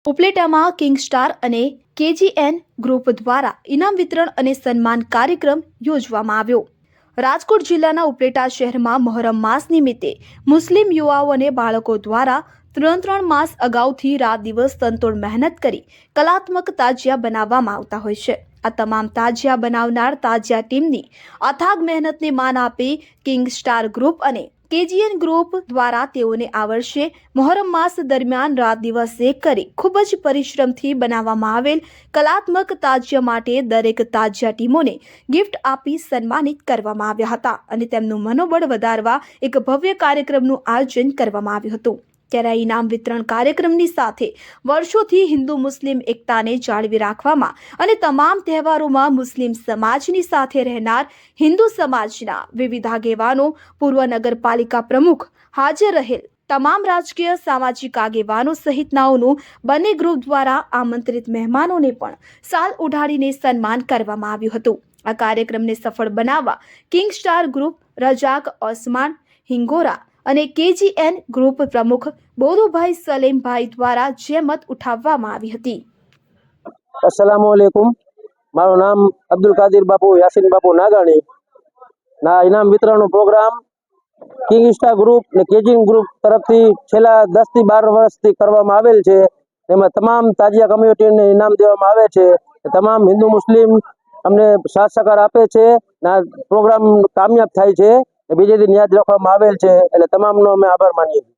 ઉપલેટામાં king star અને KGN group દ્વારા ઇનામ વિતરણ અને સન્માન કાર્યક્રમ યોજવામાં આવ્યો। રાજકોટ જિલ્લાના ઉપલેટા શહેરમાં મહોરમ માસ નિમિત્તે મુસ્લિમ યુવાઓ અને બાળકો દ્વારા 3 માસ અગાઉથી રાત દિવસ તનતોડ મહેનત કરી કલાત્મક તાજિયા બનાવવામાં આવતા હોય છે। આ તમામ તાજિયા બનાવનાર તાજિયા ટીમની અથાગ મહેનતને માન આપી કિંગ સ્ટાર ગ્રુપ અને કેજીએન ગ્રુપ દ્વારા તેઓને આ વર્ષે મહોરમ માસ દરમિયાન રાત દિવસ એક કરી ખૂબ જ પરિશ્રમથી બનાવવામાં આવેલ કલાત્મક તાજિયા માટે દરેક તાજિયા ટીમોને ગિફ્ટ આપી સન્માનિત કરવામાં આવ્યા હતા અને તેમનું મનોબળ વધારવા એક ભવ્ય કાર્યક્રમનું આયોજન કરવામાં આવ્યું હતું। ત્યારે ઇનામ વિતરણ કાર્યક્રમની સાથે વર્ષોથી હિન્દુ મુસ્લિમ એકતાને જાળવી રાખવામાં અને તમામ તહેવારોમાં મુસ્લિમ સમાજની સાથે રહેનાર હિન્દુ સમાજના વિવિધ આગેવાનો, પૂર્વ નગરપાલિકા પ્રમુખ, હાજર રહેલ તમામ રાજકીય સામાજિક આગેવાનો સહિતનાઓનું બંને ગ્રુપ દ્વારા આમંત્રિત મહેમાનોને પણ શાલ ઉઢાડીને સન્માન કરવામાં આવ્યું હતું। આ કાર્યક્રમને સફળ બનાવવા king star group, Razak Osman Hingora અને કેજીએન ગ્રુપ પ્રમુખ બોરુભાઈ સલેમભાઈ દ્વારા જહેમત ઉઠાવવામાં આવી હતી। अस्सलामुअलैकुम, मारू नाम अब्दुल कादिर बापू यासीन बापू नागाणी ना इनाम वितरण प्रोग्राम किंग स्टार ग्रुप ने केजीएन ग्रुप तरफथी छेल्ला 10 થી 12 વર્ષથી કરવામાં આવેલ છે। તેમાં તમામ તાજિયા કમ્યુનિટીને ઇનામ દેવામાં આવે છે। તમામ હિન્દુ મુસ્લિમ અમને સાથ સહકાર આપે છે ના પ્રોગ્રામ કામયાબ થાય છે। બીજે દિન યાદ રાખવામાં આવેલ છે એટલે તમામનો અમે આભાર માનીએ છીએ।